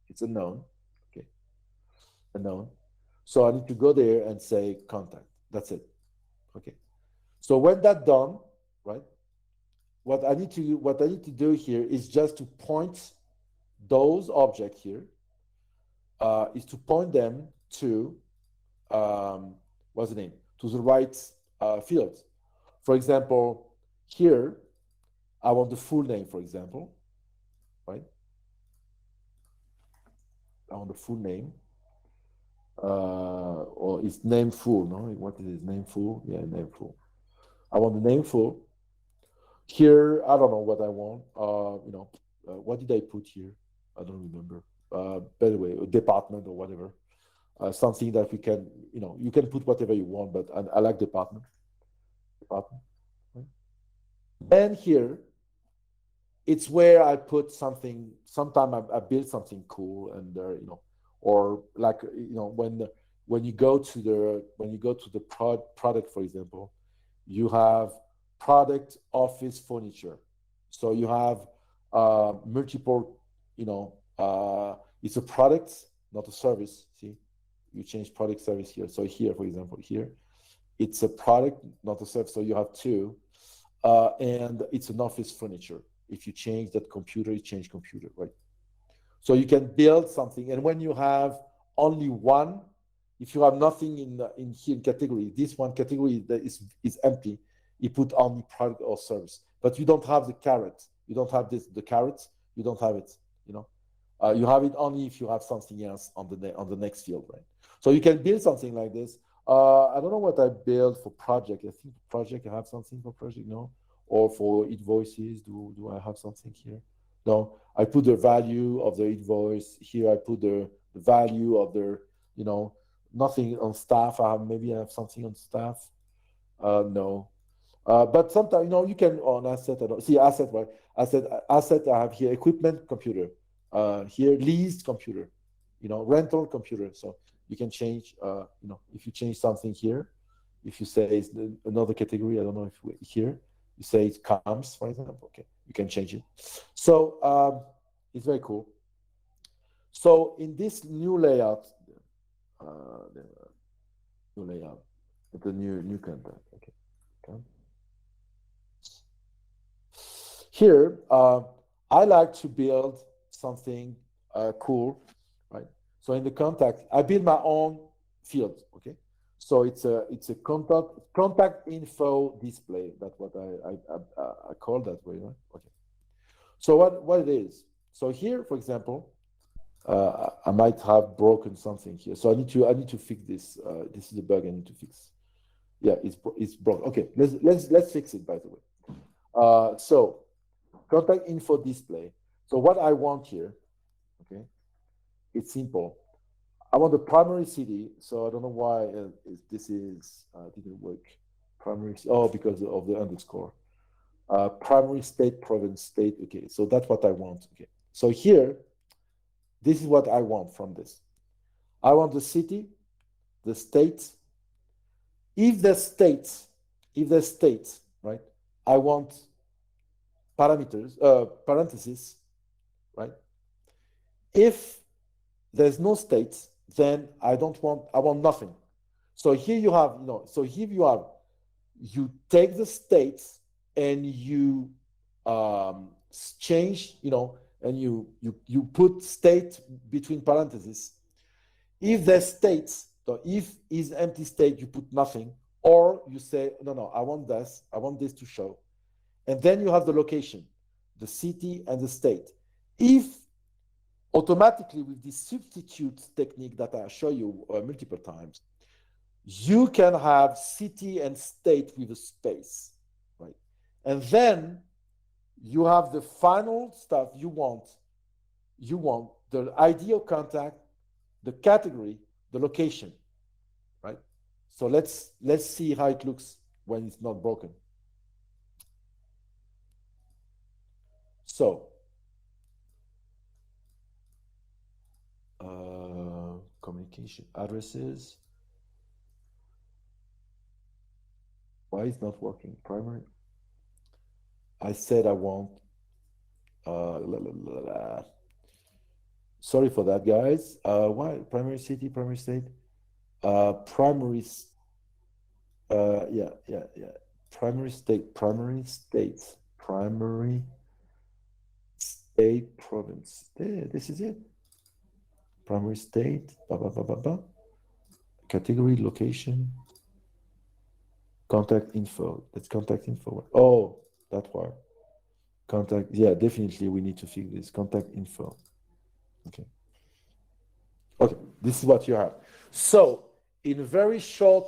It's unknown. Okay, unknown. So I need to go there and say contact. That's it. Okay. So when that's done, right? What I need to do here is just to point those objects here. Is to point them to what's the name? To the right field. For example, here I want the full name. For example, right? I want the full name. Or it's name full, no? What is it? Name full? Yeah, name full. I want the name full. Here, I don't know what I want. What did I put here? I don't remember. By the way, a department or whatever. Something that we can, you can put whatever you want, but I like department. Department. Right? And here, it's where I put something. Sometimes I build something cool, and or like when you go to the product, for example, you have product office furniture. So you have multiple, it's a product, not a service. See, you change product service here. So here, for example, here, it's a product, not a service. So you have two, and it's an office furniture. If you change that computer, you change computer, right? So you can build something, and when you have only one, if you have nothing in here category, this one category that is empty, you put only product or service, but you don't have the caret. You don't have the caret. You don't have it. You have it only if you have something else on the next field, right? So you can build something like this. I don't know what I built for project. I think project. I have something for project, no? Or for invoices. Do I have something here? No. I put the value of the invoice here. I put the value of the nothing on staff. Maybe I have something on staff. No. But sometimes you can on asset. See asset, right? Asset. I have here equipment computer. Here leased computer. Rental computer. So you can change. If you change something here, if you say it's another category, I don't know if here you say it comes, for example. Okay, you can change it. So it's very cool. So in this new layout, the new content. Okay. Here, I like to build something cool, right? So in the contact, I build my own field. Okay. So it's a contact info display. That's what I call that way, right? Okay. So what it is? So here, for example, I might have broken something here. So I need to fix this. This is a bug I need to fix. Yeah, it's broken. Okay, let's fix it. By the way, so contact info display. So what I want here, okay, it's simple. I want the primary city. So I don't know why this didn't work. Primary. Oh, because of the underscore. Primary state, province, state. Okay, so that's what I want. Okay, so here, this is what I want from this. I want the city, the state. If the state, right? I want parameters, parentheses, right? If there's no state, then I want nothing. So here you have, you take the states and you change, and you put state between parentheses. If there's states, so if is empty state, you put nothing, or you say, no, I want this to show. And then you have the location, the city and the state. If automatically with this substitute technique that I show you multiple times, you can have city and state with a space, right? And then you have the final stuff you want. You want the ID of contact, the category, the location, right? So let's see how it looks when it's not broken. So communication addresses. Why is not working? Primary. I said I want. Sorry for that, guys. Why primary city, primary state? Primary. Yeah. Primary state, primary states, primary state, province. There, this is it. Primary state. Category, location. Contact info. That's contact info. Oh, that part. Contact. Yeah, definitely we need to fix this. Contact info. Okay. Okay, this is what you have. So in a very short,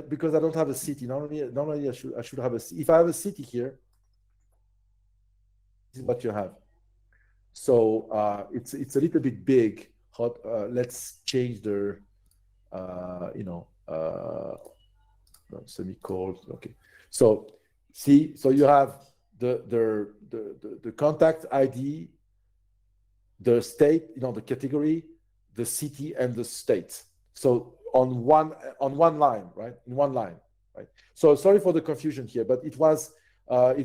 because I don't have a city. Normally I should have a city. If I have a city here, this is what you have. So it's a little bit big. Let's change the semicolon. Okay. So see, so you have the contact ID, the state, the category, the city, and the state. So on one line, right? In one line, right? So sorry for the confusion here, but it's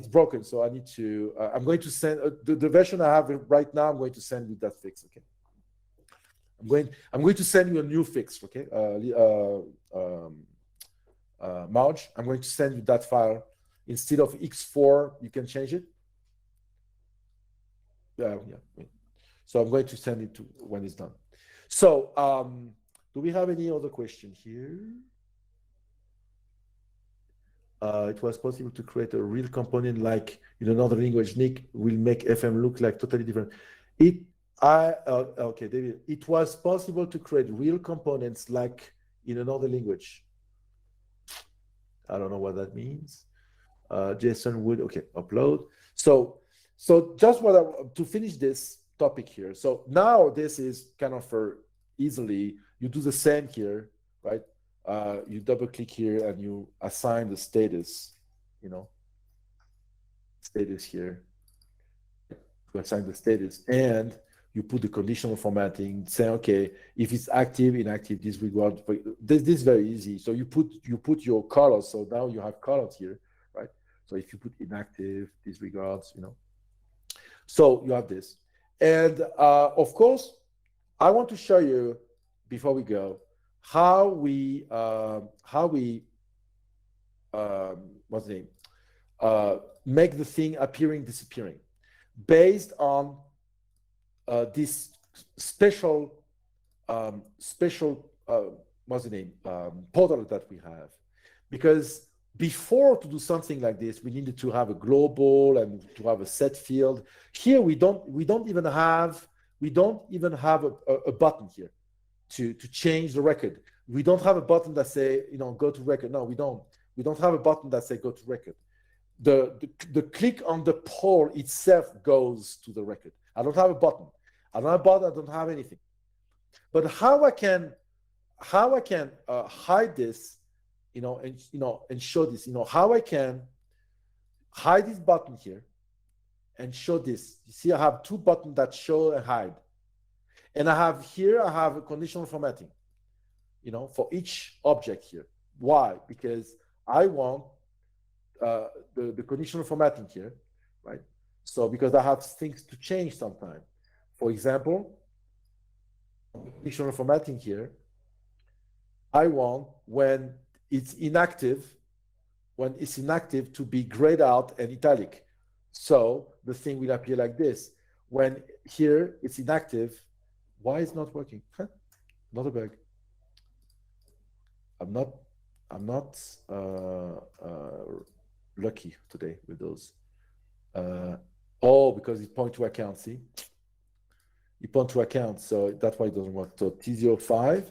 broken. So I need to. I'm going to send the version I have right now. I'm going to send you that fix. Okay. I'm going to send you a new fix. Okay. Marge, I'm going to send you that file. Instead of X4, you can change it. Yeah. So I'm going to send it to when it's done. So do we have any other question here? It was possible to create a real component like in another language. Nick will make FM look like totally different. Okay, David. It was possible to create real components like in another language. I don't know what that means. Jason would, okay, upload. So just to finish this topic here. So now this is kind of for easily, you do the same here, right? You double click here and you assign the status, status here. You assign the status and you put the conditional formatting, say, okay, if it's active, inactive, disregard. This is very easy. So you put your colors. So now you have colors here, right? So if you put inactive, disregards, So you have this. And of course, I want to show you before we go how we what's the name? Make the thing appearing, disappearing, based on this special what's the name? Portal that we have. Because before to do something like this, we needed to have a global and to have a set field. Here we don't even have a button here to change the record. We don't have a button that say, go to record. No, we don't. We don't have a button that say go to record. The click on the poll itself goes to the record. I don't have a button. I don't have a button. I don't have anything. But how I can hide this, and show this, how I can hide this button here and show this. You see, I have two buttons that show and hide. And I have a conditional formatting, for each object here. Why? Because I want the conditional formatting here, right? So because I have things to change sometime. For example, conditional formatting here, I want when it's inactive to be grayed out and italic. So the thing will appear like this. When here it's inactive, why is it not working? Not a bug. I'm not lucky today with those. Because it points to account, see? It points to account, so that's why it doesn't work. So T05.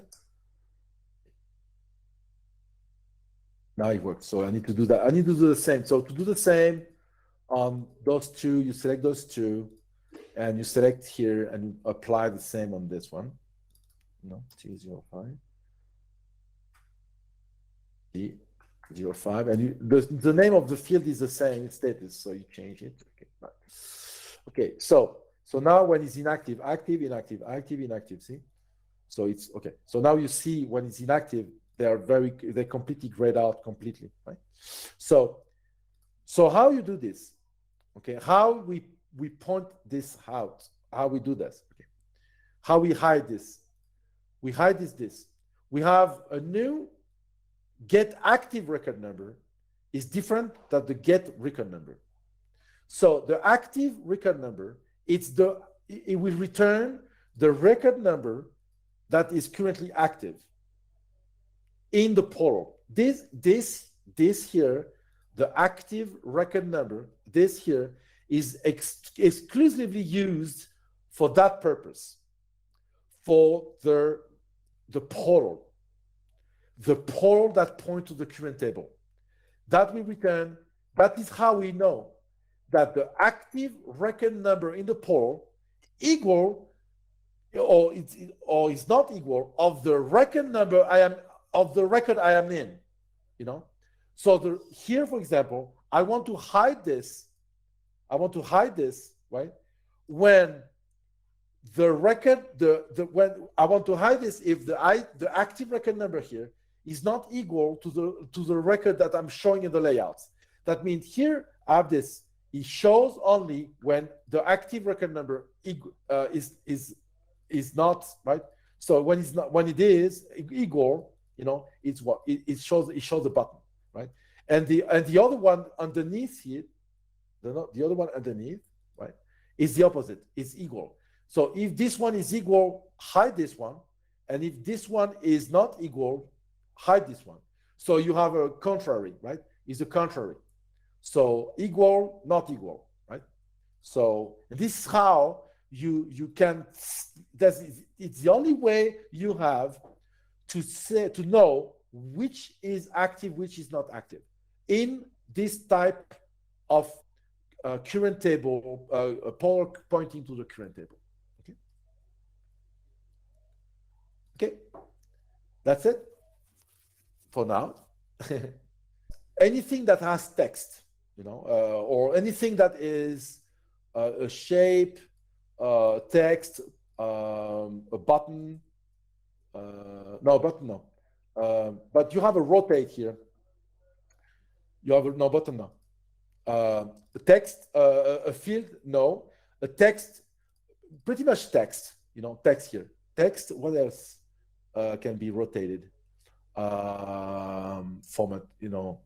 Now it works. So I need to do that. I need to do the same. So to do the same on those two, you select those two, and you select here and apply the same on this one. T05. T05. And the name of the field is the same, it's status, so you change it. Okay, right. Okay, so now when it's inactive, active, inactive, active, inactive, see? So it's okay. So now you see when it's inactive, they're completely grayed out completely, right? So how you do this? Okay, how we point this out, how we do this, okay? How we hide this? We hide this. We have a new get active record number is different than the get record number. So the active record number, it will return the record number that is currently active in the portal. This here, the active record number, this here is exclusively used for that purpose, for the portal. The portal that points to the current table. That will return, that is how we know that the active record number in the portal equal or it's not equal of the record number I am in, you know. So here, for example, I want to hide this, right? When the record, when I want to hide this if the active record number here is not equal to the record that I'm showing in the layouts. That means here I have this. It shows only when the active record number is not, right. So when it is equal, you know, it's what it shows the button, right. And the other one underneath here, the other one underneath, right, is the opposite. It's equal. So if this one is equal, hide this one, and if this one is not equal, hide this one. So you have a contrary, right? It's a contrary. So equal, not equal, right? So this is how you can. It's the only way you have to know which is active, which is not active in this type of current table, pointer pointing to the current table. Okay, that's it for now. Anything that has text, you know, or anything that is a shape, text, a button, but you have a rotate here. You have no button now. A text, a field, no. A text, pretty much text, you know, text here. Text, what else can be rotated? Format, you know,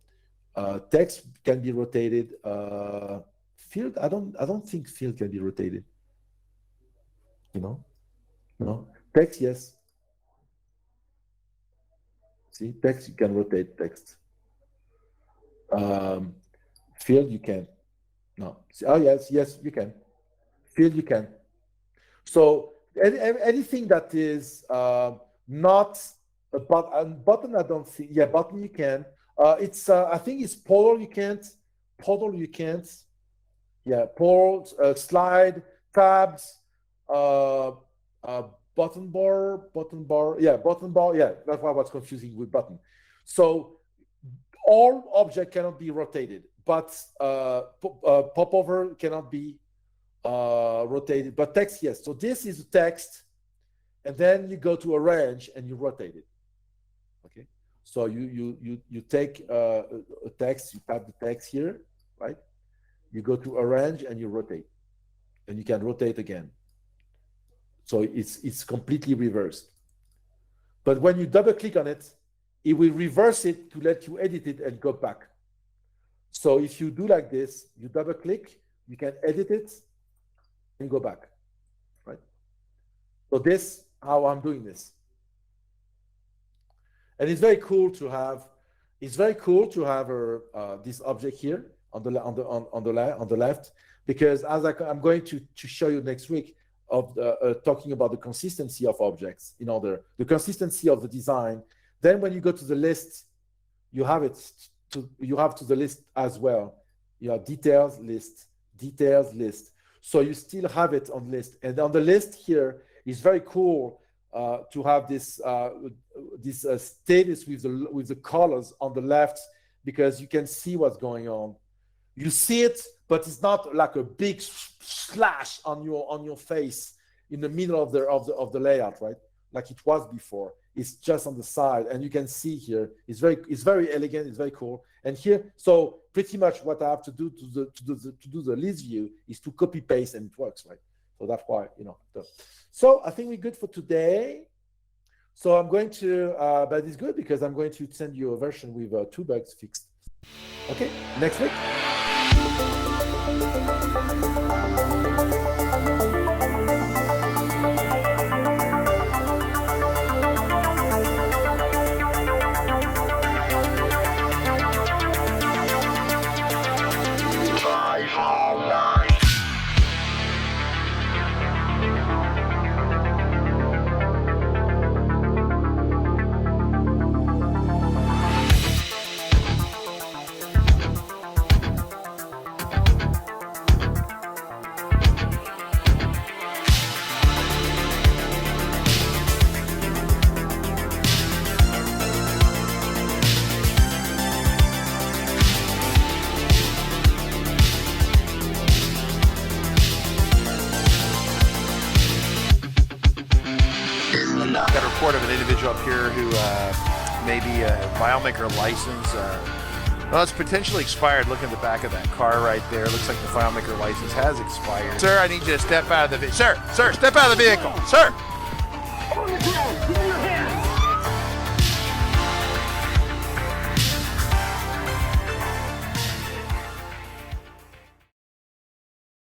text can be rotated. Field, I don't think field can be rotated. You know, no. Text, yes. See, text, you can rotate text. Field, you can. No. Oh, yes, you can. Field, you can. So anything that is not a button, I don't think. Yeah, button you can. It's I think it's polar you can't. Polar you can't. Yeah, polar, slide, tabs, button bar. Yeah, button bar. Yeah, that's why I was confusing with button. So all object cannot be rotated, but popover cannot be rotated, but text, yes. So this is text, and then you go to arrange and you rotate it. Okay, so you take a text, you type the text here, right? You go to arrange and you rotate, and you can rotate again. So it's completely reversed. But when you double click on it, it will reverse it to let you edit it and go back. So if you do like this, you double click, you can edit it and go back, right? So this, how I'm doing this. And it's very cool to have, this object here on the left, because as I'm going to show you next week of talking about the consistency of objects, the consistency of the design. Then when you go to the list, you have to the list as well. You have details list. So you still have it on list, and on the list here is very cool to have this status with the colors on the left, because you can see what's going on. You see it, but it's not like a big slash on your face in the middle of the layout, right? Like it was before. It's just on the side, and you can see here. It's very elegant. It's very cool. And here, so pretty much what I have to do to do the list view is to copy paste, and it works, right? So that's why, So I think we're good for today. So I'm going to, but it's good because I'm going to send you a version with 2 bugs fixed. Okay, next week. Got a report of an individual up here who may be a FileMaker license. Well, it's potentially expired. Look at the back of that car right there. Looks like the FileMaker license has expired. Sir, I need you to step out of the vehicle. Sir, step out of the vehicle. Sir!